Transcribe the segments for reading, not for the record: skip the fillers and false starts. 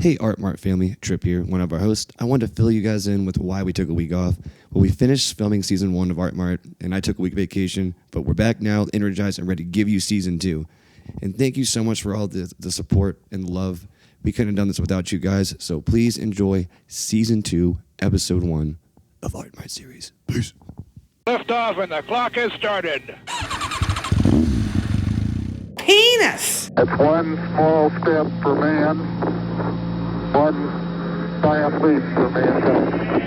Hey, Art Mart family, Trip here, one of our hosts. I wanted to fill you guys in with why we took a week off. Well, we finished filming season 1 of Art Mart, and I took a week vacation, but we're back now, energized and ready to give you season 2. And thank you so much for all the support and love. We couldn't have done this without you guys, so please enjoy season 2, episode 1 of Art Mart series. Peace. Lift off and the clock has started. Penis! It's one small step for man, one giant leap for mankind.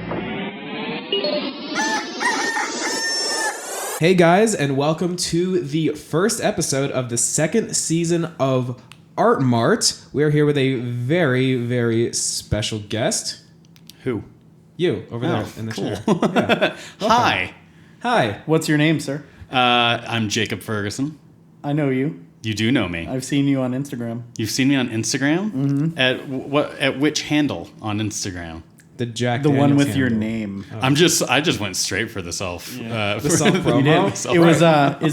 Hey guys, and welcome to the first episode of the second season of Art Mart. We're here with a very, very special guest. Who? You, over there in the chair. Yeah. Hi. Hi. What's your name, sir? I'm Jacob Ferguson. I know you. You do know me. I've seen you on Instagram. You've seen me on Instagram? Mm-hmm. At which handle on Instagram? The Jack The one Daniels with your handle. name. I just went straight for the self. The self-promo? It was,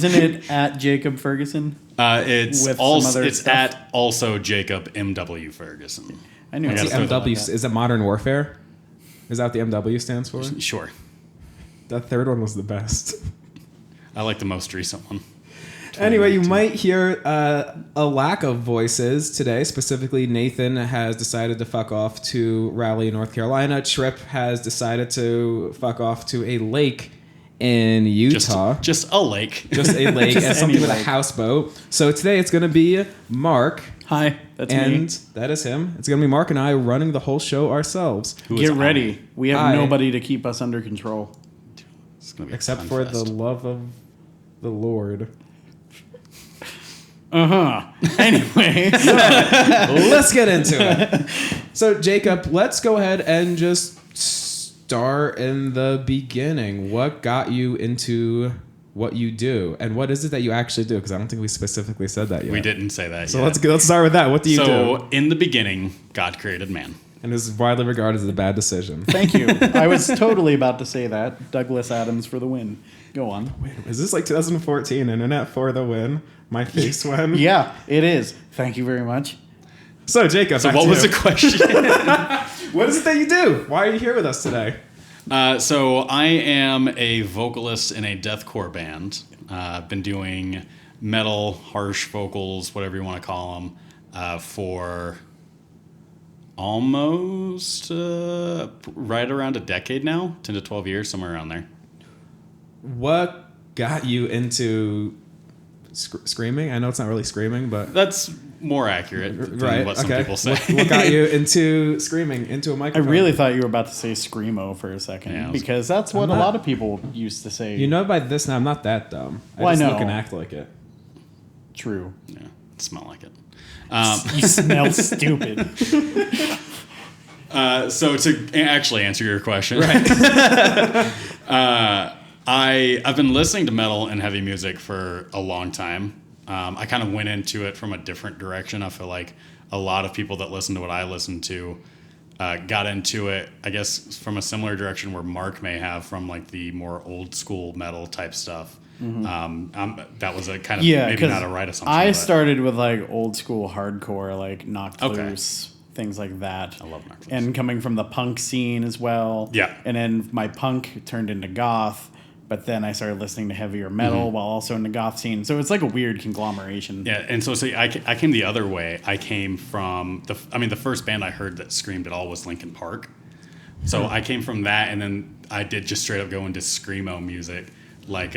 isn't it at Jacob Ferguson? It's With also some other it's stuff? at also Jacob MW Ferguson. I knew I it gotta was throw MW, that like that. is it Modern Warfare? Is that what the MW stands for? Sure. That third one was the best. I like the most recent one. Anyway, you might hear a lack of voices today. Specifically, Nathan has decided to fuck off to Raleigh, North Carolina. Trip has decided to fuck off to a lake in Utah. Just a lake. Just a lake Just and something any with a lake. houseboat. So today it's going to be Mark. Hi, that's And me. that is him. It's going to be Mark and I running the whole show ourselves. Who is Get I? ready. We have I- nobody to keep us under control. It's gonna be a Except fun for fest. the love of the Lord. Anyway, Let's get into it. So, Jacob, let's go ahead and just start in the beginning. What got you into what you do, and what is it that you actually do? Because I don't think we specifically said that yet. We didn't say that So yet. let's start with that. What do you do? So in the beginning, God created man. And this is widely regarded as a bad decision. thank you. I was totally about to say that. Douglas Adams for the win. Go on. Is this like 2014? Internet for the win? My face win? Yeah, it is. Thank you very much. So, Jacob, So back what to was you. the question? What is it that you do? Why are you here with us today? So I am a vocalist in a deathcore band. I've been doing metal, harsh vocals, whatever you want to call them, for almost right around a decade now, 10 to 12 years, somewhere around there. What got you into screaming? I know it's not really screaming, but... That's more accurate than Right, what some okay. people say. What got you into screaming into a I microphone? really thought you were about to say screamo for a second, Yeah, I was- because that's what I'm a not- lot of people used to say. You know, by this now, I'm not that dumb. Well, I I just know. look and act like it. True. Yeah, smell like it. You smell stupid. So to actually answer your question, I've been listening to metal and heavy music for a long time. I kind of went into it from a different direction. I feel like a lot of people that listen to what I listen to got into it, I guess, from a similar direction where Mark may have from like the more old school metal type stuff. That was a kind of Yeah, maybe because not a right assumption. I but started with like old school hardcore, like Knocked Okay. Loose, things like that. I love Knocked Loose. And coming from the punk scene as well. Yeah. And then my punk turned into goth, but then I started listening to heavier metal while also in the goth scene. So it's like a weird conglomeration. Yeah, and so see, I came the other way. I came from the first band I heard that screamed at all was Linkin Park. So I came from that, and then I did just straight up go into screamo music, like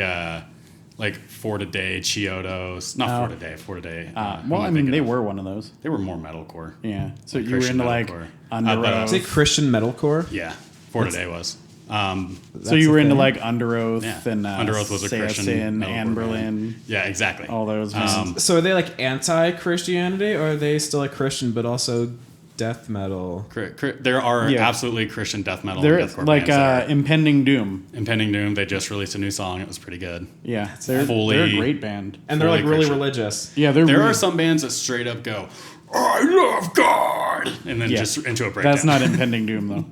For Today, Chiodos, not For Today, For Today. who Well, am I mean, thinking they of? were one of those. They were more metalcore. Yeah. So Like you were Christian into like metalcore. Under but, Say Oath. Christian metalcore? Yeah, For Today was. So you the were into thing. like Under Oath Yeah. and Under Oath was a Say Christian Sin, metalcore Anne band. Berlin, Yeah, exactly. all those. bands. So are they like anti-Christianity, or are they still like Christian but also death metal? There are Yeah. absolutely Christian death metal They're and deathcore like bands there. Impending Doom. Impending Doom, they just released a new song. It was pretty good. Yeah, they're fully- a great band. And they're like Fully really Christian. religious. Yeah, they're There really, are some bands that straight up go, I love God, and then Yeah. just into a breakdown. That's not Impending Doom though.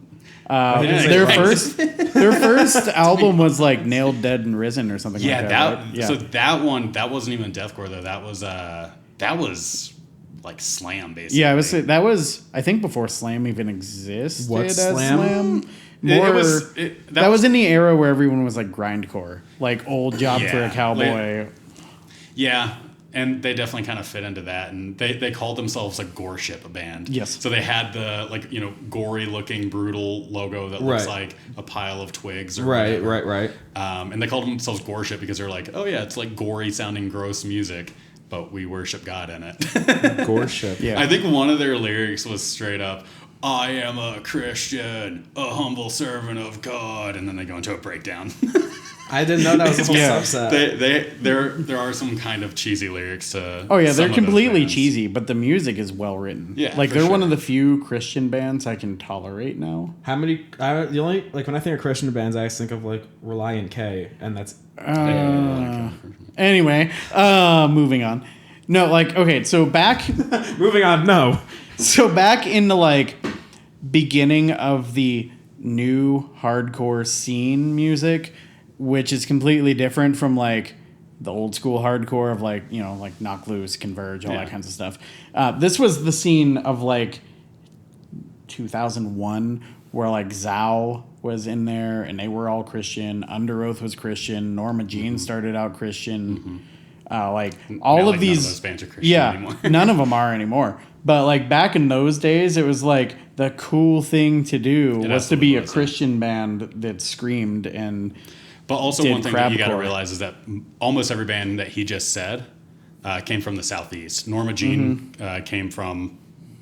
Yeah, Their exactly. first album was like Nailed, Dead, and Risen or something Yeah, like that. that. Right? Yeah. So that one, that wasn't even deathcore though. That was like slam, basically. Yeah, that was I think before slam even existed. What's as slam? That was in the era where everyone was like grindcore, like Old Job for a Yeah, Cowboy. Yeah, and they definitely kind of fit into that, and they called themselves a goreship band. Yes. So they had the like gory looking brutal logo that looks Right. like a pile of twigs. Or Right, whatever. right. And they called themselves goreship because they're like, oh yeah, it's like gory sounding gross music, but we worship God in it. Gorship. Yeah. I think one of their lyrics was straight up, I am a Christian, a humble servant of God, and then they go into a breakdown. I didn't know that was a whole Yeah. subset. There are some kind of cheesy lyrics to. Oh yeah, some they're of those completely bands. cheesy, but the music is well written. Yeah, like for they're one sure. of the few Christian bands I can tolerate now. How many? The only like when I think of Christian bands, I think of like Reliant K, and that's Anyway, moving on. No, like okay, so back moving on. No, back in the like beginning of the new hardcore scene music, which is completely different from like the old school hardcore of like like Knock Loose, Converge, all Yeah. that kinds of stuff. This was the scene of like 2001 where like Zao was in there and they were all Christian. Under Oath was Christian. Norma Jean started out Christian. Like all Now, of like, these, none of those bands are Christian yeah, anymore. none of them are anymore. But like back in those days, it was like the cool thing to do was to be absolutely a was, yeah. Christian band that screamed and But also did one thing that you got to crabcore. realize is that almost every band that he just said came from the Southeast. Norma Jean came from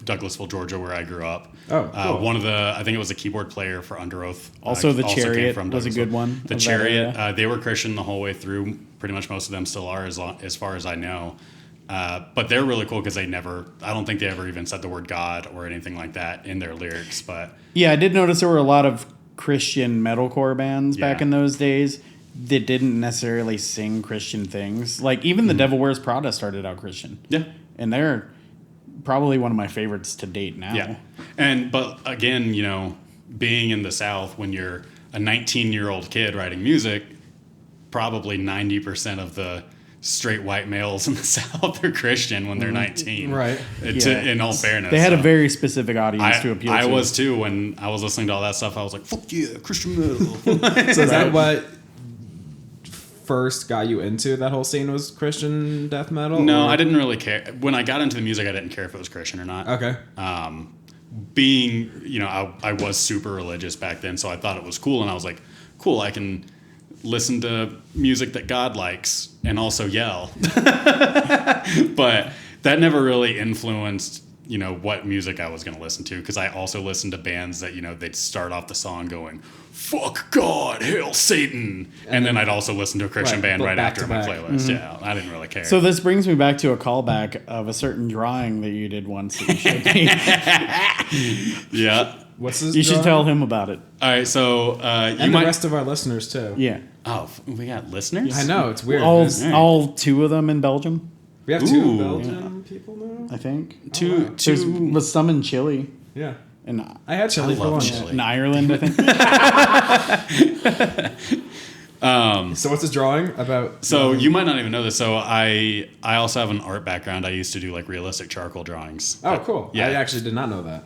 Douglasville, Georgia, where I grew up. Oh, cool. One of the, I think it was a keyboard player for Under Oath. Also the came Chariot from was a good Douglasville. one The of that Chariot, era. they were Christian the whole way through. Pretty much most of them still are, as far as I know. But they're really cool because I don't think they ever even said the word God or anything like that in their lyrics. But yeah, I did notice there were a lot of Christian metalcore bands back Yeah. in those days that didn't necessarily sing Christian things. Like even the Devil Wears Prada started out Christian. yeah. And they're probably one of my favorites to date now. Yeah. But again, being in the South when you're a 19-year-old kid writing music, probably 90% of the straight white males in the South are Christian when they're 19. Right. Yeah. In all fairness. They had a So very specific audience to appeal to. I was too when I was listening to all that stuff. I was like, fuck yeah, Christian metal. So is that what first got you into that whole scene was Christian death metal? No, or- I didn't really care. When I got into the music, I didn't care if it was Christian or not. Okay. Being, I was super religious back then, so I thought it was cool, and I was like, cool, I can listen to music that God likes and also yell. But that never really influenced, what music I was going to listen to, because I also listened to bands that, they'd start off the song going, fuck God, hail Satan. And then I'd also listen to a Christian Right, band but right back after to my back. playlist. Yeah, I didn't really care. So this brings me back to a callback of a certain drawing that you did once that you showed me. yeah. What's this? You should drawing? tell him about it. All right, so you And the might... rest of our listeners too. Yeah. Oh, we got listeners? I know it's weird. All, There's- all two of them in Belgium, we have two Ooh. Belgian people now. I think. Two. There's was some in Chile Yeah, and I had chili for love lunch. chili. in Ireland, I think. So what's this drawing about? So you might not even know this. So I also have an art background. I used to do like realistic charcoal drawings. Oh, cool. Yeah. I actually did not know that.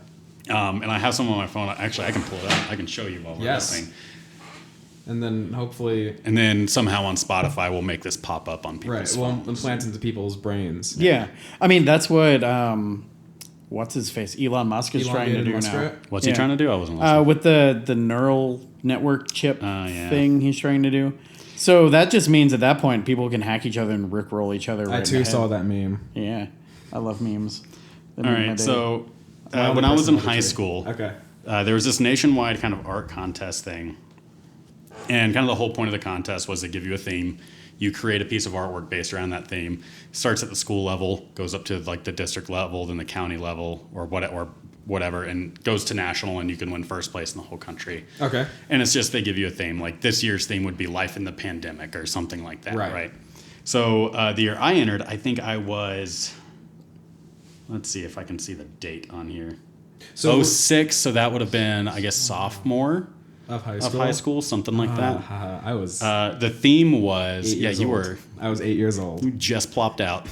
And I have some on my phone. Actually, I can pull it up. I can show you while we're Yes. listening. And then hopefully, And then somehow on Spotify, we'll make this pop up on right, people's we'll phones. implant into people's brains. Yeah. I mean, that's what, what's his face? Elon Musk is trying to Elongated do now. muskrat? What's Yeah. he trying to do? I wasn't listening. With the neural network chip yeah. thing he's trying to do. So that just means at that point, people can hack each other and rickroll each other. I right too in the saw head. that meme. Yeah. I love memes. They All make my right. day. So Well, when the I was in personality high tree. school, Okay. there was this nationwide kind of art contest thing. And kind of the whole point of the contest was to give you a theme. You create a piece of artwork based around that theme. Starts at the school level, goes up to like the district level, then the county level, or whatever, and goes to national, and you can win first place in the whole country. Okay. And it's just they give you a theme. Like this year's theme would be life in the pandemic or something like that, Right. right? So the year I entered, I think I was. Let's see if I can see the date on here. So 06, so that would have been, I guess, sophomore. Of high of school? high school, something like that. I was The theme was 8 years you old. were I was 8 years old. just plopped out.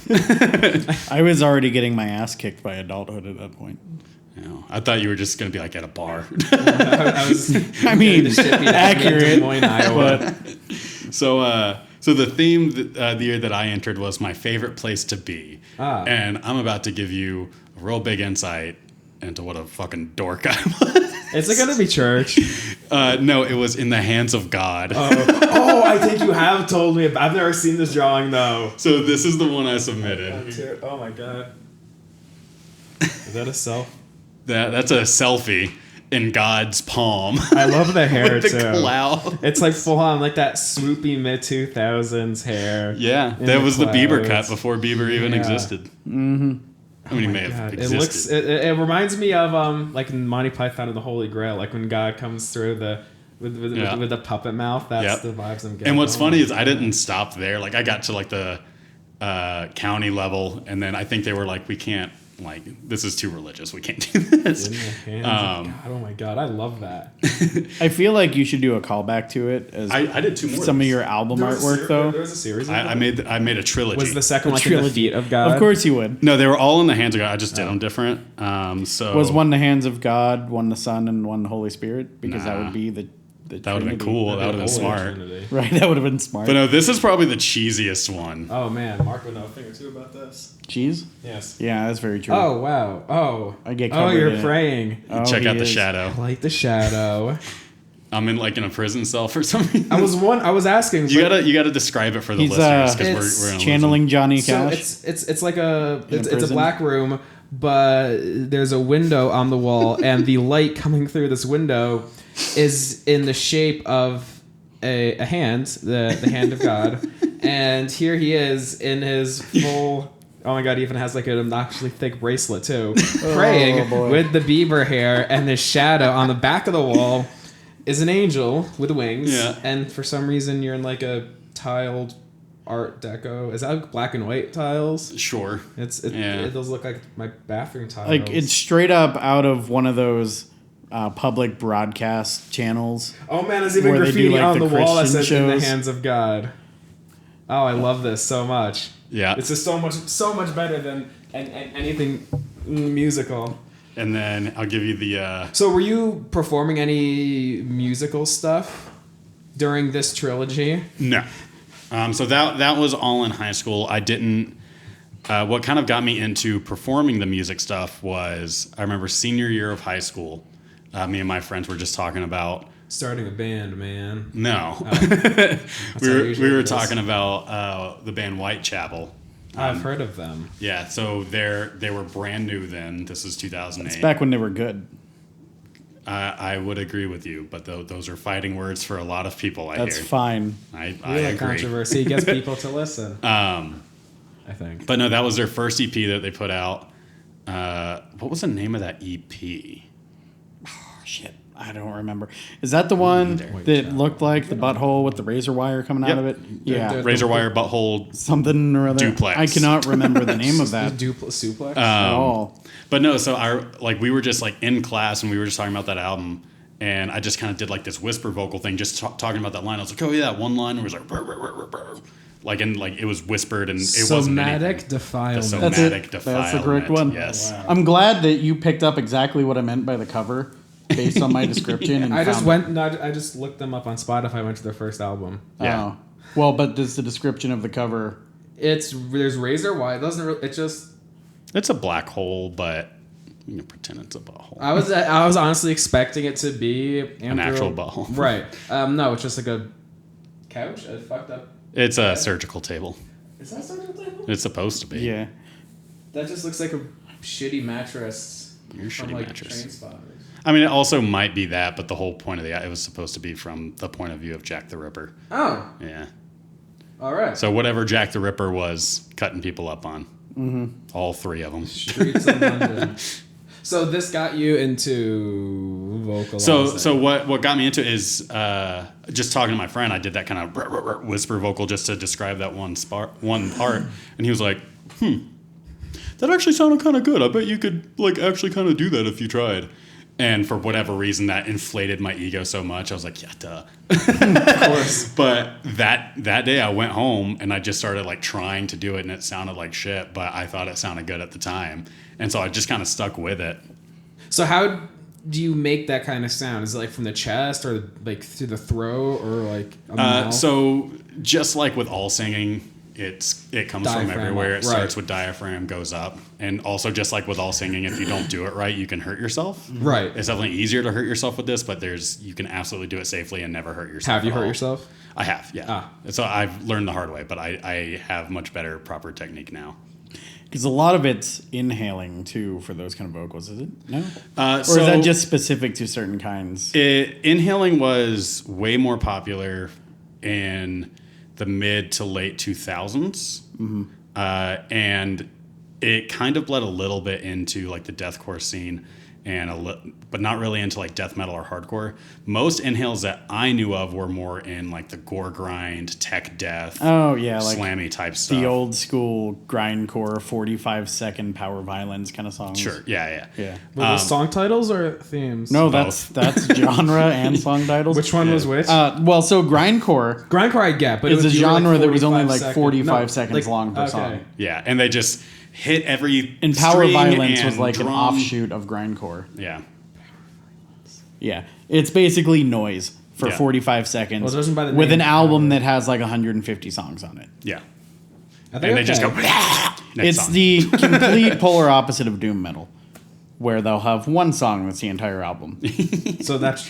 I was already getting my ass kicked by adulthood at that point. You know, I thought you were just gonna be like at a bar. I was I mean, the shit beat out of me in Des accurate, Moines, Iowa. So the theme the year that I entered was my favorite place to be, and I'm about to give you a real big insight into what a fucking dork I was. Is it gonna be church? No, it was in the hands of God. Oh, I think you have told me. I've never seen this drawing though. So this is the one I submitted. Oh my god. Is that a self? That's a selfie in God's palm. I love the hair with the too. cloud. It's like full on, like that swoopy mid 2000s hair. Yeah, in that was the Bieber clouds. cut before Bieber even Yeah. existed. Mm-hmm. I mean, he may have God, existed. it looks. It reminds me of like in Monty Python and the Holy Grail, like when God comes through with the puppet mouth. That's Yep. the vibes I'm getting. And what's Oh funny my is I didn't stop there. Like I got to like the county level, and then I think they were like, we can't. Like this is too religious. We can't do this. In the hands of God. Oh my god, I love that. I feel like you should do a callback to it as I did two more. some of your album artwork, though. There was a series. Of I made a trilogy. Was the second A one like in the trilogy. feet of God? Of course you would. No, they were all in the hands of God. I just did them different. So Was one the hands of God, one the Son, and one the Holy Spirit? Because that Nah. would be the that would have been Trinity. cool. That would have been Holy smart. Trinity. Right, that would have been smart. But no, this is probably the cheesiest one. Oh man, Mark would know a thing or two about this. Cheese? Yes. Yeah, that's very true. Oh wow. Oh. I get Oh, covered you're in it. praying. Oh, Check he out the is. shadow. I like the shadow. I'm in like in a prison cell for some reason. I was asking. You but- you gotta describe it for the He's, listeners because it's we're gonna Channeling Johnny So Cash. it's like it's a prison? black room, but there's a window on the wall, and the light coming through this window is in the shape of a hand, the hand of God, and here he is in his full. Oh my god, he even has like an obnoxiously thick bracelet too, praying boy. with the Bieber hair, and the shadow on the back of the wall is an angel with wings, Yeah. and for some reason you're in like a tiled Art Deco. Is that black and white tiles? Sure. It does look like my bathroom tiles. Like, it's straight up out of one of those public broadcast channels. oh man, there's even where they graffiti do, like, on the the wall that Christian says "In the shows. hands of God." Oh, I love this so much. Yeah. It's just so much better than anything musical. And then I'll give you the So, were you performing any musical stuff during this trilogy? no. So that was all in high school. I didn't. What kind of got me into performing the music stuff was I remember senior year of high school. Me and my friends were just talking about. Starting a band, man. No, how it usually we were is. talking about the band Whitechapel. I've heard of them. Yeah, so they were brand new then. This is 2008. It's back when they were good. I would agree with you, but those are fighting words for a lot of people. I That's hear. fine. I Real agree. controversy gets people to listen. I think. But no, that was their first EP that they put out. What was the name of that EP? Shit, I don't remember. Is that the one that looked like the butthole with the razor wire coming out Yep. of it? Yeah, the- Razor wire butthole. something or other. Duplex. I cannot remember the name of that Suplex. at all. But no, so we were just like in class and we were just talking about that album, and I just kind of did like this whisper vocal thing, just talking about that line. I was like, oh yeah, that one line where it was like, "Brr, brr, brr, brr, brr." Like, and like it was whispered and it wasn't Somatic anything. defilement. The That's somatic it. defilement. That's the correct one. Yes. Wow. I'm glad that you picked up exactly what I meant by the cover based on my description. And I just found- I just looked them up on Spotify. Went to their first album. Yeah. Oh. Well, but does the description of the cover? There's razor wire. It doesn't. It just. It's a black hole, but you can pretend it's a butthole. I was honestly expecting it to be An actual butthole. Right. No, it's just like a couch. A fucked up. It's a surgical table. Is that surgical table? It's supposed to be. Yeah. That just looks like a shitty mattress. Your from shitty like mattress. Train Spotters. I mean, it also might be that, but the whole point of it was supposed to be from the point of view of Jack the Ripper. Oh, Yeah. all right. So whatever Jack the Ripper was cutting people up on. Mm-hmm. All three of them. Streets of London. So this got you into vocalizing. So what got me into it is just talking to my friend. I did that kind of whisper vocal just to describe that one part, and he was like, "That actually sounded kind of good. I bet you could like actually kind of do that if you tried." And for whatever reason, that inflated my ego so much. I was like, yeah, duh. Of course. But that day I went home and I just started like trying to do it, and it sounded like shit, but I thought it sounded good at the time. And so I just kind of stuck with it. So how do you make that kind of sound? Is it like from the chest or like through the throat or like a mouth? So just like with all singing, it comes Diaphragm from everywhere. It up, starts right. with diaphragm, goes up. And also just like with all singing, if you don't do it right, you can hurt yourself. Right. It's definitely easier to hurt yourself with this, but you can absolutely do it safely and never hurt yourself. Have you at hurt all. yourself? I have, yeah. Ah. So I've learned the hard way, but I have much better proper technique now. Because a lot of it's inhaling too for those kind of vocals, is it? No? Or is So that just specific to certain kinds? inhaling was way more popular in the mid to late 2000s. And it kind of bled a little bit into like the deathcore scene, but not really into like death metal or hardcore. Most inhales that I knew of were more in like the gore grind, tech death, Oh, yeah, like slammy type stuff. the old school grindcore 45-second power violence kind of songs. Sure, yeah. Yeah. Were those song titles or themes? No, Both. that's genre and song titles. Which one was which? Well, so grindcore Grindcore I get, but is it a was, you were genre that was only 45 like 45 no, seconds like, long per okay. song. Yeah, and they just hit every And power string violence was and like an drum. offshoot of grindcore. Yeah. Yeah, it's basically noise for Yeah. 45 seconds Well, judging by the with name, an album that has like 150 songs on it. Yeah. I think And they just go, okay. next It's song. the complete polar opposite of doom metal, where they'll have one song that's the entire album. So that's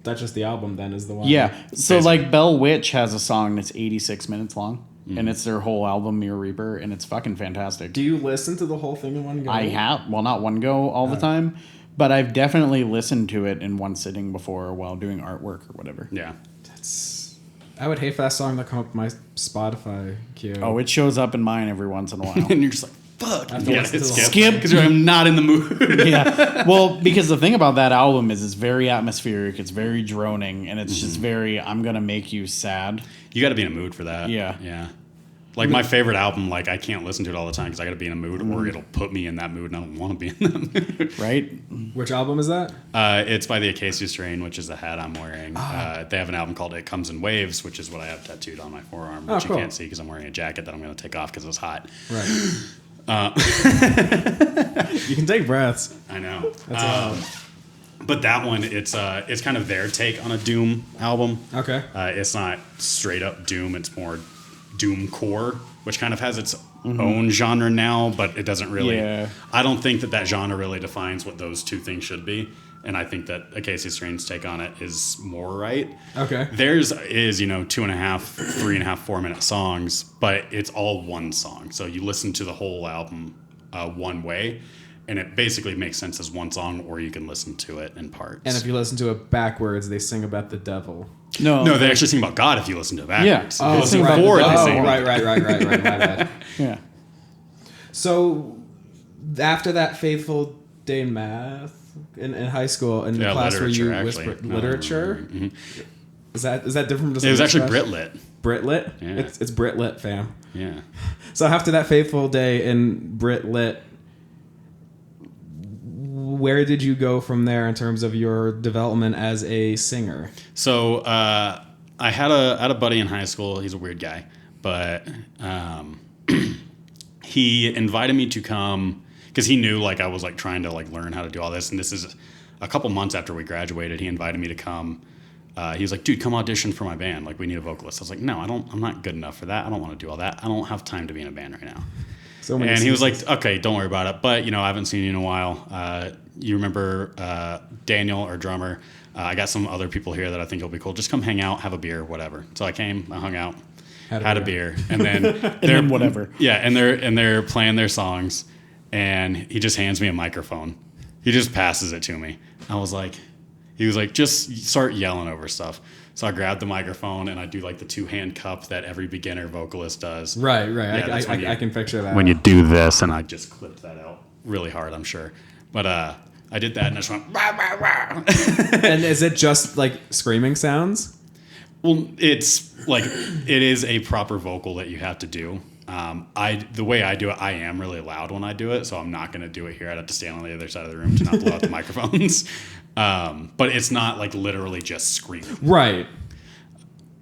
just the album then is the one. Yeah, so Basically. like Bell Witch has a song that's 86 minutes long, and it's their whole album, Mirror Reaper, and it's fucking fantastic. Do you listen to the whole thing in one go? I have, well, not one go all the time, but I've definitely listened to it in one sitting before while doing artwork or whatever. Yeah. I would hate for that song to come up with my Spotify queue. Oh, it shows up in mine every once in a while. And you're just like, fuck. have to Yeah, listen to the whole Skip. Because I'm not in the mood. Yeah. Well, because the thing about that album is it's very atmospheric, it's very droning, and it's just very, I'm going to make you sad. You got to be in a mood for that. Yeah. Yeah. Like my favorite album, like I can't listen to it all the time because I got to be in a mood, or it'll put me in that mood, and I don't want to be in that mood. Right? Which album is that? It's by the Acacia Strain, which is the hat I'm wearing. They have an album called "It Comes in Waves," which is what I have tattooed on my forearm, which cool. you can't see because I'm wearing a jacket that I'm going to take off because it's hot. Right. You can take breaths. I know. That's But that one, it's kind of their take on a Doom album. okay. It's not straight up Doom. It's more Doom core, which kind of has its own genre now, but it doesn't really. Yeah. I don't think that genre really defines what those two things should be. And I think that Acacia Strain's take on it is more right. Okay. Theirs is, 2.5, 3.5, 4 minute songs, but it's all one song. So you listen to the whole album one way, and it basically makes sense as one song, or you can listen to it in parts. And if you listen to it backwards, they sing about the devil. No, they actually sing about God if you listen to it backwards. Yeah. If you listen right. forward, Oh, they sing about right. My bad. Yeah. So, after that fateful day in math in high school, in the class where you literature, actually. whispered literature, is that different from just It was like actually express- Brit Lit. Brit Lit? Yeah. It's Brit Lit, fam. Yeah. So after that fateful day in Brit Lit, where did you go from there in terms of your development as a singer? So I had a buddy in high school. He's a weird guy, but he invited me to come because he knew like I was like trying to like learn how to do all this. And this is a couple months after we graduated. He invited me to come. He was like, dude, come audition for my band. Like, we need a vocalist. I was like, no, I'm not good enough for that. I don't want to do all that. I don't have time to be in a band right now. So many And he was seasons. like, okay, don't worry about it. But, I haven't seen you in a while. You remember Daniel, our drummer? I got some other people here that I think will be cool. Just come hang out, have a beer, whatever. So I came, I hung out, had a beer. And then, then whatever. Yeah, and they're playing their songs. And he just hands me a microphone. He just passes it to me. He was like, just start yelling over stuff. So I grabbed the microphone and I do like the 2-hand cup that every beginner vocalist does. Right. Yeah, that's when I can picture that. When you do this, and I just clipped that out really hard, I'm sure. But I did that and I just went, rah, rah, rah. And is it just like screaming sounds? Well, it's like, it is a proper vocal that you have to do. The way I do it, I am really loud when I do it, so I'm not going to do it here. I'd have to stand on the other side of the room to not blow out the microphones. But it's not like literally just screaming. Right.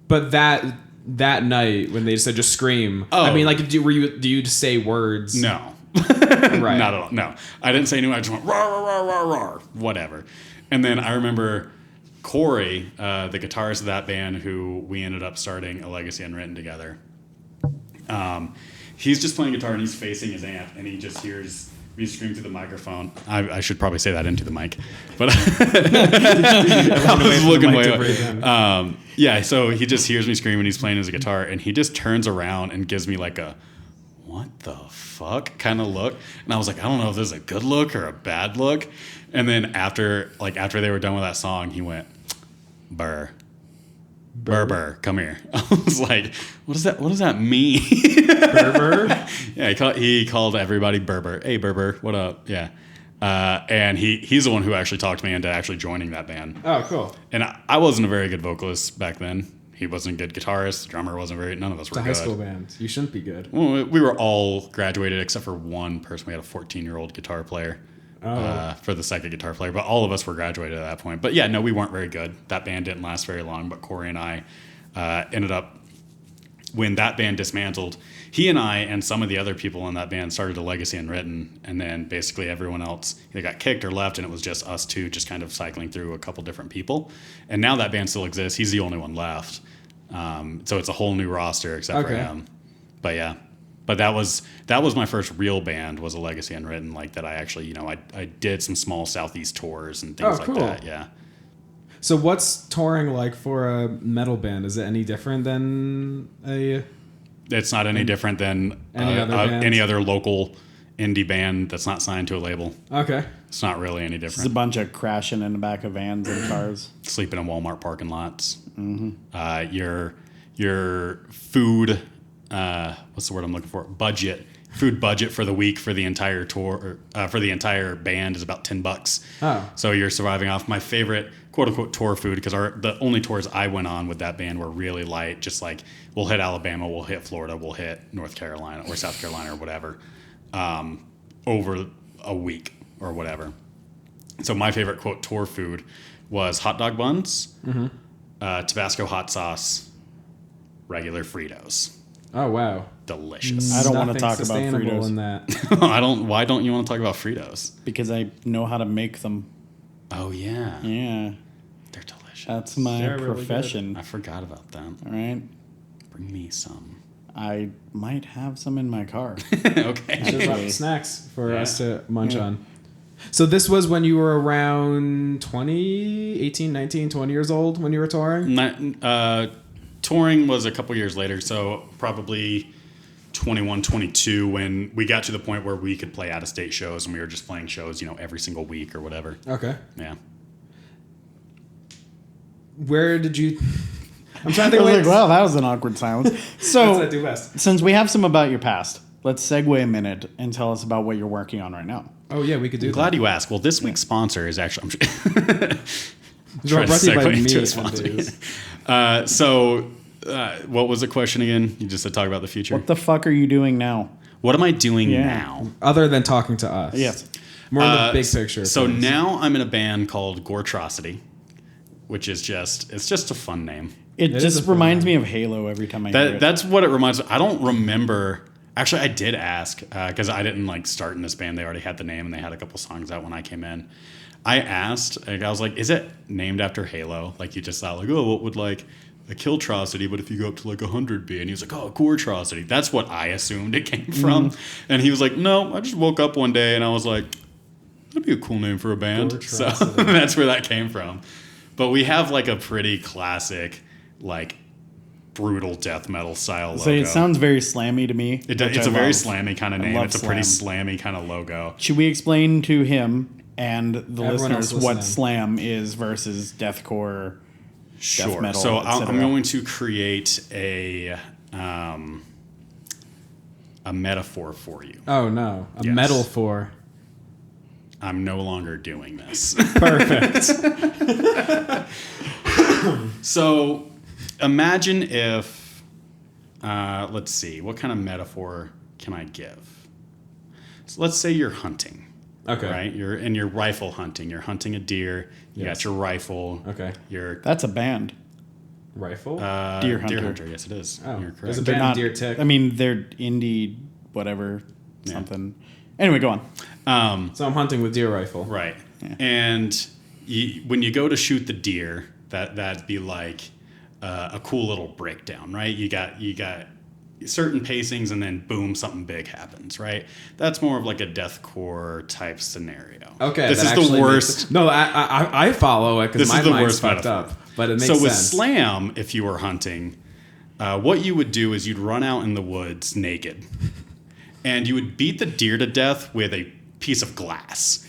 But that night when they said just scream, I mean, like, do you just say words? No. Right. Not at all. No. I didn't say anything. I just went, roar, roar, roar, roar, roar, whatever. And then I remember Corey, the guitarist of that band, who we ended up starting A Legacy Unwritten together. He's just playing guitar and he's facing his amp and he just hears me scream through the microphone. I should probably say that into the mic, but I was looking way up. Yeah, so he just hears me scream and he's playing his guitar and he just turns around and gives me like a what the fuck kind of look. And I was like, I don't know if this is a good look or a bad look. And then after they were done with that song, he went, Burr, come here. I was like, what does that mean? Burr? Yeah, he called everybody Burr. Hey, Burr, what up? Yeah. And he's the one who actually talked me into actually joining that band. Oh, cool. And I wasn't a very good vocalist back then. He wasn't a good guitarist. The drummer wasn't very. None of us were good. It's a high school band. You shouldn't be good. Well, we were all graduated except for one person. We had a 14-year-old guitar player for the second guitar player. But all of us were graduated at that point. But yeah, no, we weren't very good. That band didn't last very long. But Corey and I ended up, when that band dismantled, he and I and some of the other people in that band started A Legacy Unwritten, and then basically everyone else either got kicked or left, and it was just us two just kind of cycling through a couple different people. And now that band still exists. He's the only one left. So it's a whole new roster except for him. But yeah. But that was my first real band, was A Legacy Unwritten, like that I actually, I did some small Southeast tours and things like that. Yeah. So what's touring like for a metal band? Is it any different than It's not any different than any other local indie band that's not signed to a label. Okay. It's not really any different. It's a bunch of crashing in the back of vans and cars. Sleeping in Walmart parking lots. Mm-hmm. Your food, what's the word I'm looking for? Food budget for the week for the entire tour, for the entire band is about $10. Oh. So you're surviving off my favorite quote unquote tour food, because the only tours I went on with that band were really light. Just like we'll hit Alabama, we'll hit Florida, we'll hit North Carolina or South Carolina or whatever, over a week or whatever. So my favorite quote tour food was hot dog buns, Tabasco hot sauce, regular Fritos. Oh wow. Delicious. I don't want to talk about sustainable Fritos in that. Why don't you want to talk about Fritos? because I know how to make them. Oh yeah. Yeah, They're delicious. that's my They're really profession. I forgot about that. All right, Bring me some. I might have some in my car. Okay. Just brought snacks for Yeah. us to munch on. So this was when you were around 20, 18, 19, 20 years old when you were touring? Touring was a couple years later, so probably 21, 22, when we got to the point where we could play out-of-state shows and we were just playing shows, every single week or whatever. Okay. Yeah. Where did you... I'm trying to I think was of like, wow, that was an awkward silence. So, That's what I do best. since we have some about your past, let's segue a minute and tell us about what you're working on right now. Oh yeah, we could do Glad that. you asked. Well, this week's sponsor is actually... Brought to you by me, what was the question again? You just said talk about the future. What the fuck are you doing now? What am I doing Yeah. now? Other than talking to us. Yes. More in the big picture. So please. now I'm in a band called Gortrosity, which is it's just a fun name. It is just a fun reminds me of Halo every time I hear it. That's what it reminds me. I don't remember. Actually, I did ask because I didn't start in this band. They already had the name and they had a couple songs out when I came in. I asked, I was like, is it named after Halo? Like you just thought what would a Killtrosity, but if you go up to 100 be? And he was like, oh, Gortrosity. That's what I assumed it came from. And he was like, no, I just woke up one day and I was like, that'd be a cool name for a band. So that's where that came from. But we have a pretty classic, brutal death metal style logo. So it sounds very slammy to me. It's a very slammy kind of name. It's a pretty slammy kind of logo. Should we explain to him and the Everyone listeners else what listening. slam is versus deathcore, death metal, So etc.? I'm going to create a metaphor for you. Oh no, a Yes. medal for. I'm no longer doing this. Perfect. So imagine if, let's see, what kind of metaphor can I give? So let's say you're hunting, Okay. Right? You're rifle hunting. You're hunting a deer. You Yes. got your rifle. Okay. You're That's a band. Rifle? Deer Hunter. Deer hunter, yes it is. Oh, You're there's correct. a They're band, not. Deer Tick. I mean, they're indie, whatever, something. Anyway, go on. So I'm hunting with deer rifle. Right. And when you go to shoot the deer, that'd be like a cool little breakdown, right? You got certain pacings, and then boom, something big happens, right? That's more of like a deathcore type scenario. Okay, this that is actually the worst. No, I follow it because This my is the mind's worst fucked metaphor. up. But it makes So sense. with slam, if you were hunting, what you would do is you'd run out in the woods naked, and you would beat the deer to death with a piece of glass.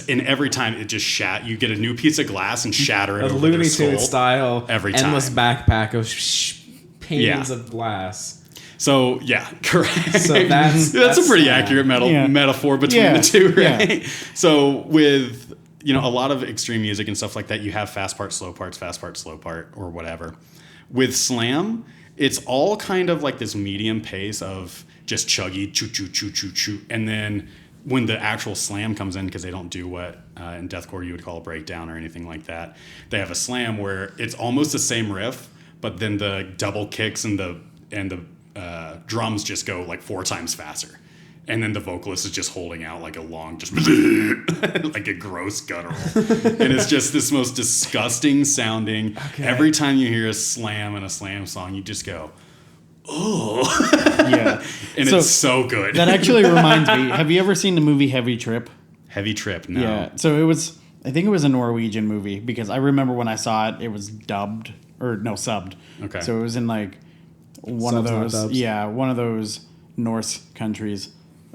And every time it just you get a new piece of glass and shatter it a over Looney their skull. Tunes style, every endless time. backpack of panes Yeah. of glass. So yeah, correct. So that's a pretty slam. accurate Yeah. metaphor between Yeah. the two, Yeah. right? So with a lot of extreme music and stuff like that, you have fast part, slow parts, fast part, slow part, or whatever. With slam, it's all kind of like this medium pace of just chuggy, choo choo choo choo choo, and then when the actual slam comes in, because they don't do what in deathcore you would call a breakdown or anything like that, they have a slam where it's almost the same riff, but then the double kicks and the drums just go like 4 times faster. And then the vocalist is just holding out like a long, just like a gross guttural. And it's just this most disgusting sounding. Okay. Every time you hear a slam in a slam song, you just go, oh. Yeah. And So it's so good. that actually reminds me. Have you ever seen the movie Heavy Trip? Heavy Trip, no. Yeah. So I think it was a Norwegian movie because I remember when I saw it, it was subbed. Okay. So it was in like one Subs, of not those, dubs. one of those Norse countries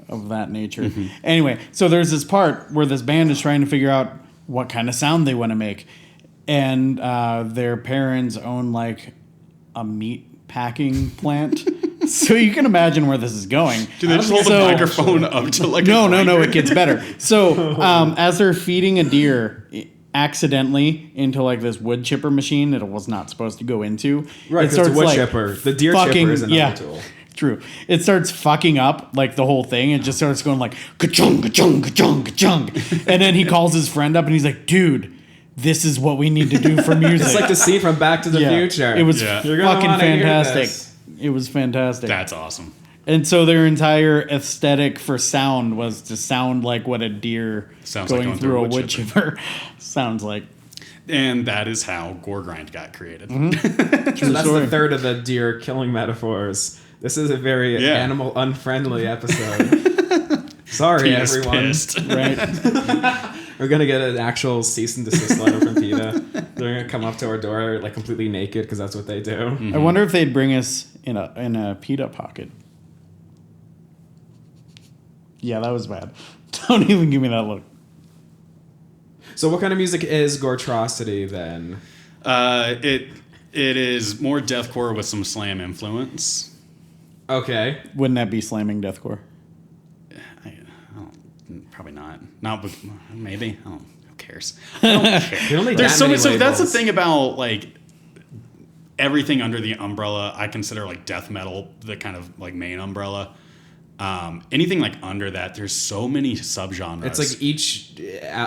of that nature. Mm-hmm. Anyway, so there's this part where this band is trying to figure out what kind of sound they want to make. And their parents own like a meat packing plant. So you can imagine where this is going. Do they just hold the microphone up to like No, a no, grinder? it gets better. So as they're feeding a deer accidentally into like this wood chipper machine that it was not supposed to go into, Right, 'cause it's a wood chipper. The deer chipper is another tool. True. It starts fucking up like the whole thing. It just starts going like ka-chung, ka-chung, ka-chung, ka-chung. And then he calls his friend up and he's like, dude, this is what we need to do for music. It's like the scene from Back to the Yeah. Future. It was Yeah. You're gonna fucking wanna hear fantastic. this. It was fantastic. That's awesome. And so their entire aesthetic for sound was to sound like what a deer Sounds like going through a wood chipper sounds like. And that is how gore grind got created. Mm-hmm. So that's story. the third of the deer killing metaphors. This is a very Yeah. animal unfriendly episode. Sorry, Peter's everyone. pissed. Right? We're gonna get an actual cease and desist letter from PETA. They're gonna come up to our door like completely naked because that's what they do. I wonder if they'd bring us in a PETA pocket. Yeah, that was bad. Don't even give me that look. So what kind of music is Gortrosity then? It is more deathcore with some slam influence. Okay. Wouldn't that be slamming deathcore? Probably not. Not, but maybe. I don't. Who cares? I don't care. There are only There's that so many much. So that's the labels. thing about like everything under the umbrella. I consider like death metal the kind of like main umbrella. Anything like under that, there's so many subgenres. It's like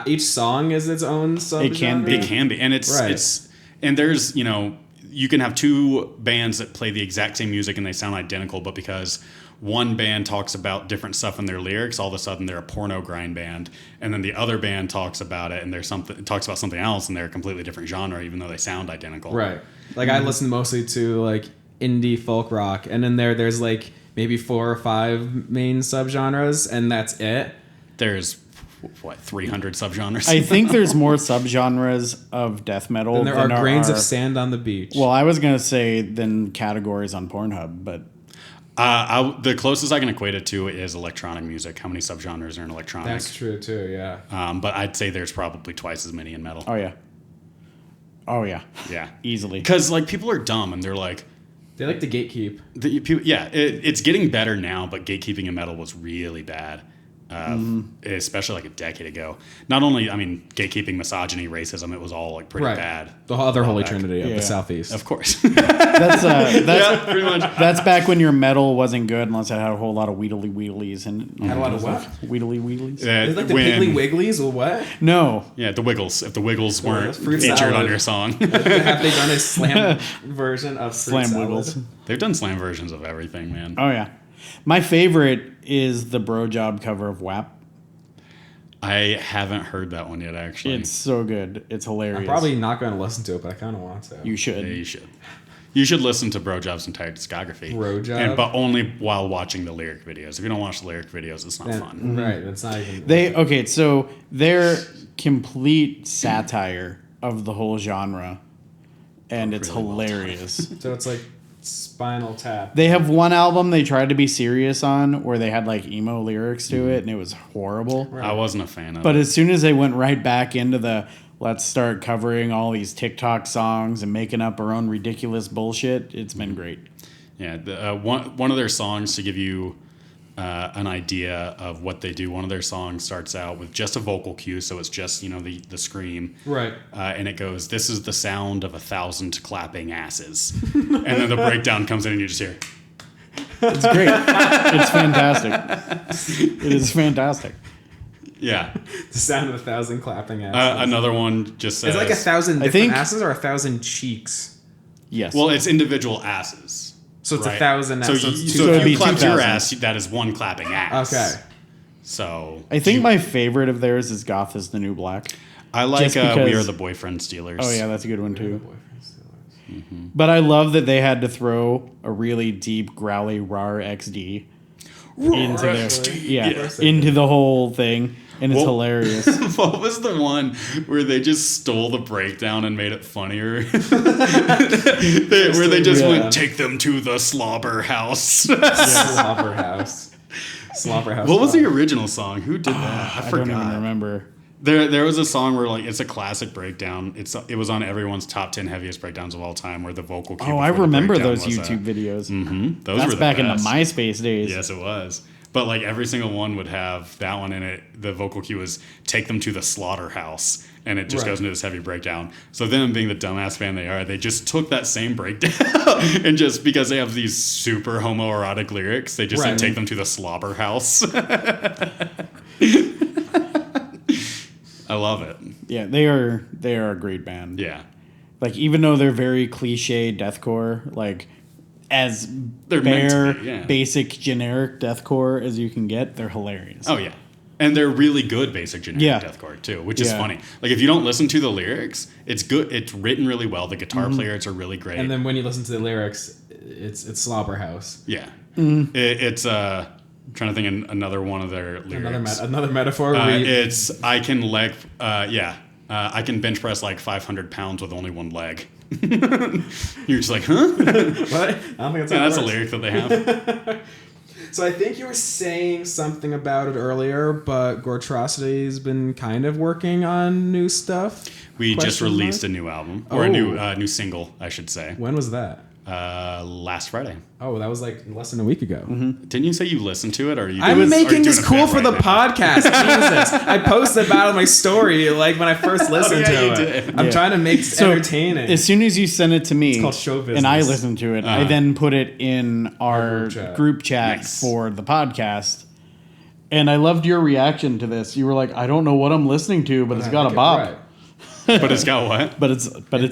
each song is its own subgenre. It can be. It can be, and it's Right. and there's you can have two bands that play the exact same music and they sound identical, but because one band talks about different stuff in their lyrics, all of a sudden they're a porno grind band, and then the other band talks about it and talks about something else and they're a completely different genre, even though they sound identical. Right. Like I listen mostly to like indie folk rock, and in there's like maybe 4 or 5 main subgenres, and that's it. There's 300 subgenres. I think there's more subgenres of death metal And there are than grains of sand on the beach. Well, I was gonna say than categories on Pornhub, but The closest I can equate it to is electronic music. How many subgenres are in electronic? That's true too. Yeah. But I'd say there's probably twice as many in metal. oh yeah, Yeah. easily. Because like people are dumb and they're like, They like to gatekeep. it's getting better now, but gatekeeping in metal was really bad. especially like a decade ago. Not only, I mean, gatekeeping, misogyny, racism, it was all like pretty bad. The other holy back. trinity of Yeah. the Southeast. Of course. That's Yeah, pretty much. that's back when your metal wasn't good unless it had a whole lot of wheedly-wheedlies and Had a lot of what? Wheedly-wheedlies. Is it like the Piggly Wigglies or what? No, Yeah, the Wiggles. If the Wiggles weren't fruit featured salad. on your song. Have they done a slam version of fruit Slam salad? Wiggles. They've done slam versions of everything, man. Oh yeah, my favorite is the Bro Job cover of WAP. I haven't heard that one yet, actually. It's so good. It's hilarious. I'm probably not going to listen to it, but I kind of want to. You should. Yeah, you should. You should listen to Bro Job's entire discography. Bro Job? But only while watching the lyric videos. If you don't watch the lyric videos, it's not fun. Right, that's not even. Okay, so they're complete satire of the whole genre, and it's really well done. hilarious. So it's like Spinal Tap. They have one album they tried to be serious on where they had like emo lyrics to it, and it was horrible. I wasn't a fan of But it. as soon as they went right back into the let's start covering all these TikTok songs and making up our own ridiculous bullshit, it's been great. Yeah, one of their songs, to give you an idea of what they do, one of their songs starts out with just a vocal cue, so it's just, the scream. Right. And it goes, "This is the sound of 1,000 clapping asses." And then the breakdown comes in and you just hear, It's great. It's fantastic. It is fantastic. yeah. The sound of 1,000 clapping asses. Another one just says, It's like 1,000 different think- asses or 1,000 cheeks. Yes. well, it's individual asses. So it's right? 1,000 So, asses. you, it's so it'd if be you clapped your 2,000. ass, that is one clapping ass. Okay. So I think my favorite of theirs is Goth is the New Black. I like just because- We Are the Boyfriend Stealers. Oh yeah, that's a good one too. But I love that they had to throw a really deep, growly "rar XD" into into the whole thing, and it's Well- hilarious. What was the one where they just stole the breakdown and made it funnier? Where they just went, "Take them to the slobber house." Slobberhouse. Slobberhouse. What was the original song? Who did that? I don't even remember. There was a song where it's a classic breakdown. It was on everyone's top 10 heaviest breakdowns of all time, where the vocal cue. Oh, I before the remember breakdown those was, YouTube videos. Those That's were the back in the best. MySpace days. Yes, it was. But every single one would have that one in it. The vocal cue was "Take them to the slaughterhouse," and it just Right. goes into this heavy breakdown. So them being the dumbass fan they are, they just took that same breakdown and just because they have these super homoerotic lyrics, they just Right. said "Take them to the slobberhouse." I love it. Yeah, they are a great band. Yeah. Like even though they're very cliche deathcore, like as They're meant to bare, be, yeah. basic, generic deathcore as you can get, they're hilarious. Oh yeah. And they're really good basic generic Yeah. deathcore too, which is Yeah. funny. If you don't listen to the lyrics, it's good. It's written really well. The guitar players are really great. And then when you listen to the lyrics, it's Slobberhouse. Yeah. It's I'm trying to think of another one of their lyrics. Another metaphor. Where you, It's I can I can bench press 500 pounds with only one leg. You're just like, huh? what? I don't think that's how it That's a works. lyric that they have. So I think you were saying something about it earlier, but Gortrocity's been kind of working on new stuff. We just Question released mark? a new album or a new Oh. new single, I should say. When was that? Last Friday. Oh, that was less than a week ago. Didn't you say you listened to it, or are you? I'm are you making doing this a cool bit for the right now? podcast. Jesus, I posted about it on my story when I first listened yeah, you to it. did. I'm Yeah. trying to make it entertaining. As soon as you send it to me, called show and I business. listen to it, I then put it in our group group chat. chat, Nice. for the podcast. And I loved your reaction to this. You were like, "I don't know what I'm listening to, but it's got a bop." Right. But it's got what? But it's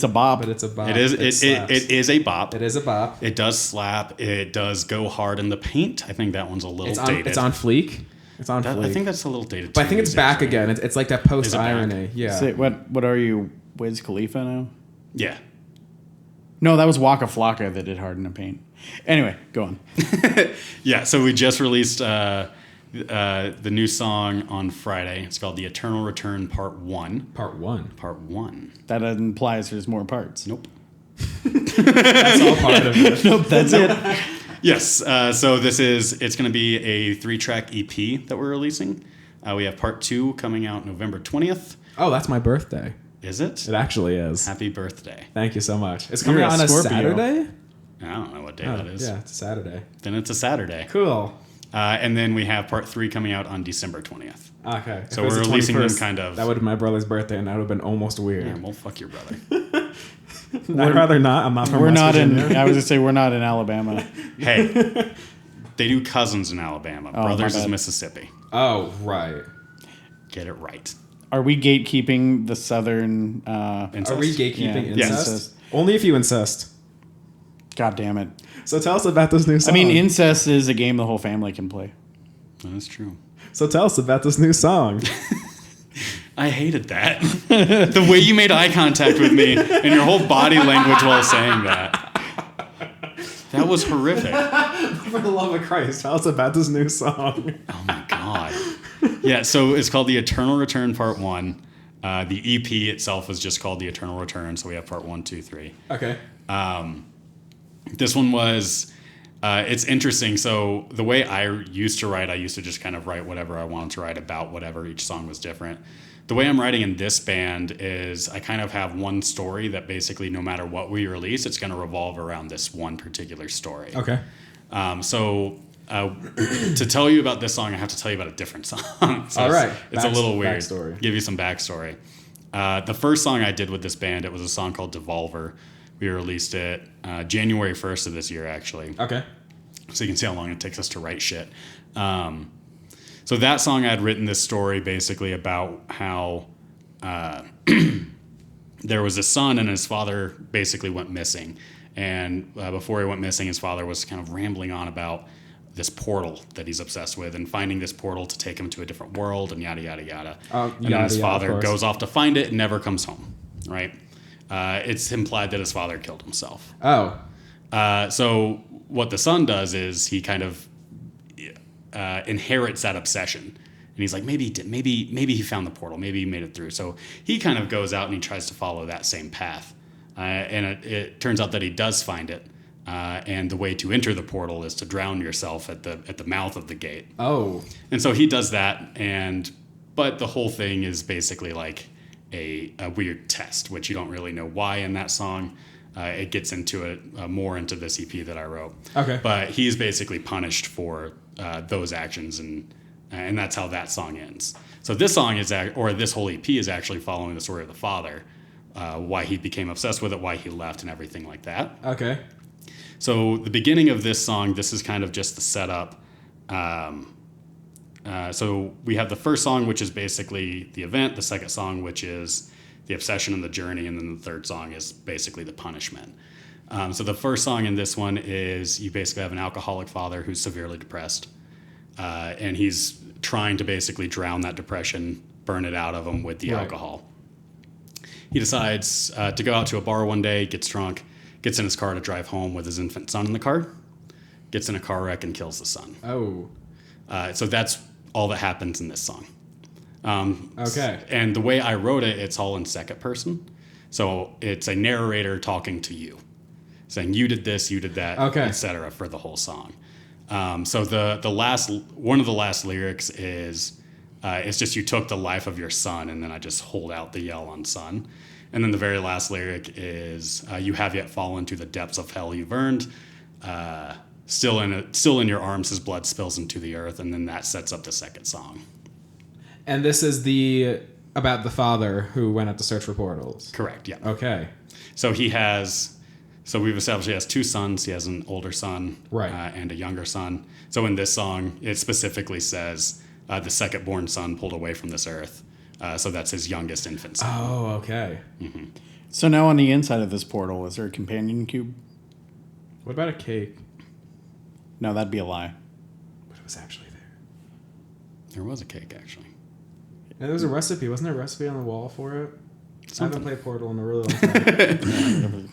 a bop. But it's a bop. It is. slaps. It is a bop. It is a bop. It does slap. It does go hard in the paint. I think that one's a little It's on. dated. It's on fleek. It's on fleek. I think that's a little dated. But I too think it's these back days, right? again. It's like that post Is it back? irony. Yeah. Say, what are you, Wiz Khalifa now? Yeah. No, that was Waka Flocka that did hard in the paint. Anyway, go on. Yeah. So we just released the new song on Friday. It's called "The Eternal Return Part 1." Part 1. Part 1. That implies there's more parts. Nope. That's all part of it. Nope, that's it. Yes. So it's going to be a 3-track EP that we're releasing. We have Part 2 coming out November 20th. Oh, that's my birthday. Is it? It actually is. Happy birthday. Thank you so much. It's coming You're a out on a Scorpio. Saturday? I don't know what day Oh, that is. yeah, it's a Saturday. Then it's a Saturday. Cool. And then we have part 3 coming out on December 20th. Okay. So If it was we're the releasing them 21st, kind of. That would have been my brother's birthday, and that would have been almost weird. Yeah, well, fuck your brother. I'd rather not. I'm not from We're West not Virginia. in. I was gonna say we're not in Alabama. Hey, they do cousins in Alabama. my Brothers is bad. Mississippi. Oh, right. Get it right. Are we gatekeeping the southern? Incest. Are we gatekeeping Yeah. incest? Yes. Only if you incest. God damn it! So tell us about this new I song. mean, incest is a game the whole family can play. That's true. So tell us about this new song. I hated that. The way you made eye contact with me and your whole body language while saying that. That was horrific. For the love of Christ, tell us about this new song. Oh my God. Yeah, so it's called The Eternal Return Part 1. The EP itself is just called The Eternal Return, so we have Part 1, 2, 3. Okay. This one was, it's interesting. So the way I used to write, I used to just kind of write whatever I wanted to write about whatever. Each song was different. The way I'm writing in this band is I kind of have one story that basically no matter what we release, it's going to revolve around this one particular story. Okay. To tell you about this song, I have to tell you about a different song. So All right. It's a little weird. Backstory. Give you some backstory. The first song I did with this band, it was a song called Devolver. We released it January 1st of this year, actually. Okay. So you can see how long it takes us to write shit. So that song, I'd written this story basically about how there was a son and his father basically went missing. And before he went missing, his father was kind of rambling on about this portal that he's obsessed with and finding this portal to take him to a different world and yada, yada, yada. And then his father goes off to find it and never comes home, right? It's implied that his father killed himself. Oh. So what the son does is he kind of inherits that obsession, and he's like, maybe he found the portal, maybe he made it through. So he kind of goes out and he tries to follow that same path, and it turns out that he does find it, and the way to enter the portal is to drown yourself at the mouth of the gate. Oh. And so he does that, but the whole thing is basically like a weird test, which you don't really know why in that song. It gets into it more into this EP that I wrote. Okay. But he's basically punished for those actions, and that's how that song ends. So this song this whole EP is actually following the story of the father, why he became obsessed with it, why he left, and everything like that. Okay. So the beginning of this song, this is kind of just the setup. So we have the first song, which is basically the event, the second song, which is the obsession and the journey, and then the third song is basically the punishment. So the first song in this one is you basically have an alcoholic father who's severely depressed, and he's trying to basically drown that depression, burn it out of him with the alcohol. He decides to go out to a bar one day, gets drunk, gets in his car to drive home with his infant son in the car, gets in a car wreck and kills the son. Oh. So that's all that happens in this song. Okay. And the way I wrote it, it's all in second person. So it's a narrator talking to you, saying you did this, you did that, etc. for the whole song. So one of the last lyrics is, it's just you took the life of your son, and then I just hold out the yell on son. And then the very last lyric is, you have yet fallen to the depths of hell you've earned. Still in your arms, his blood spills into the earth, and then that sets up the second song. And this is about the father who went out to search for portals. Correct. Yeah. Okay. So we've established he has two sons. He has an older son, and a younger son. So in this song, it specifically says the second born son pulled away from this earth. So that's his youngest infant son. Oh, okay. Mm-hmm. So now on the inside of this portal, is there a companion cube? What about a cake? No, that'd be a lie. But it was actually there. There was a cake, actually. And there was a recipe. Wasn't there a recipe on the wall for it? Something. I haven't played Portal in a really long time.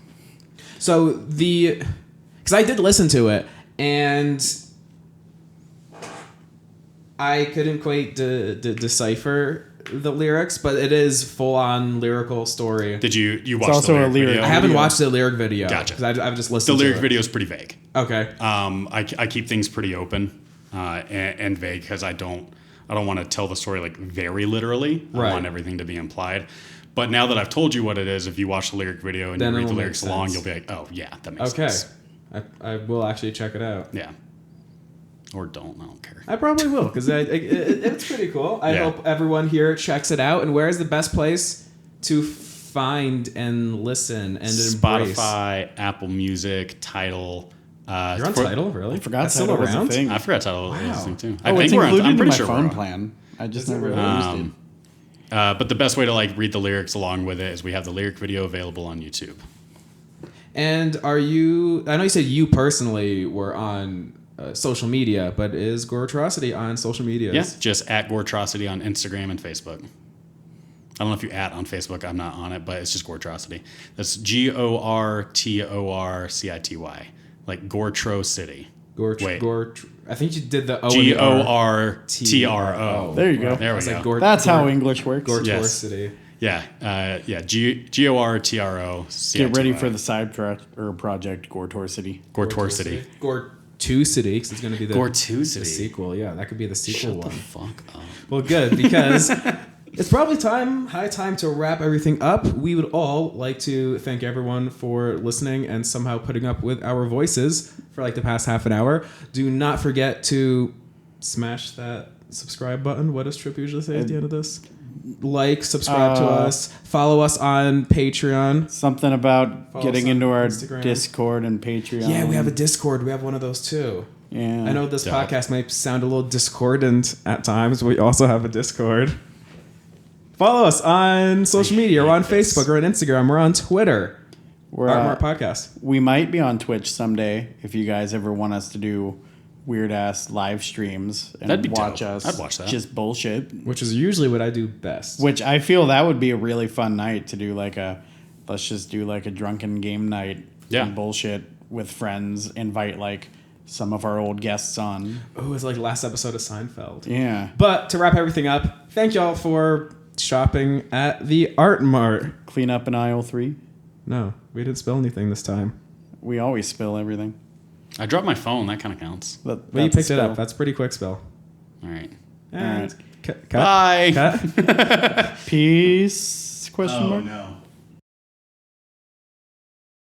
So because I did listen to it, and I couldn't quite decipher the lyrics, but it is full-on lyrical story. Did you watch also the a lyric lyric video? I haven't watched the lyric video. Gotcha. Because I've just listened The to lyric it. video is pretty vague. Okay. I keep things pretty open and vague because I don't want to tell the story like very literally. I want everything to be implied. But now that I've told you what it is, if you watch the lyric video and Then you it read the will lyrics make along, sense. you'll be like, oh yeah, that makes sense. I will actually check it out. Yeah. Or don't. I don't care. I probably will because it's pretty cool. I hope everyone here checks it out. And where is the best place to find and listen and embrace? Spotify, Apple Music, Tidal. You're on Tidal, really? I forgot That's Tidal still was a around? thing. I forgot Tidal was a thing too. Oh, I it's think we're on. included I'm in pretty my sure phone we're on. plan. I just Is it never really? used it. But the best way to like read the lyrics along with it is we have the lyric video available on YouTube. And are you? I know you said you personally were on social media, but is Gortrosity on social media? Yeah, just at Gortrosity on Instagram and Facebook. I don't know if you on Facebook. I'm not on it, but it's just Gortrosity. That's GORTORCITY, like Gortro City. Wait. I think you did the O. GORTRO. There you go. There we go. That's how English works. Gortrosity. Yeah, GORTRO. Get ready for the side project, Gortorcity. Gortorcity. Gortusity, because it's going to be the Gortusity. sequel. Yeah, that could be the sequel Shut one. the fuck up. Well, good, because it's probably high time to wrap everything up. We would all like to thank everyone for listening and somehow putting up with our voices for like the past half an hour. Do not forget to smash that subscribe button. What does Trip usually say at the end of this? Like, subscribe to us, follow us on Patreon. Something about Follow getting us on into our Instagram. Discord and Patreon. Yeah, we have a Discord. We have one of those too. Yeah. I know this Dope. podcast might sound a little discordant at times, but we also have a Discord. Follow us on social media. We're on Facebook. We're on Instagram. We're on Twitter. We're Art Mart Podcast. We might be on Twitch someday if you guys ever want us to do weird ass live streams and That'd be watch dope. us. I'd watch that. Just bullshit. Which is usually what I do best. Which I feel that would be a really fun night to do let's just do like a drunken game night and bullshit with friends, invite like some of our old guests on. Oh, it's like last episode of Seinfeld. Yeah. But to wrap everything up, thank y'all for shopping at the Art Mart. Clean up in aisle 3. No, we didn't spill anything this time. We always spill everything. I dropped my phone. That kind of counts. But you That's a picked it up. spill. That's pretty quick spill. All right. And right. cut. Bye. Cut. Peace? Question mark? No.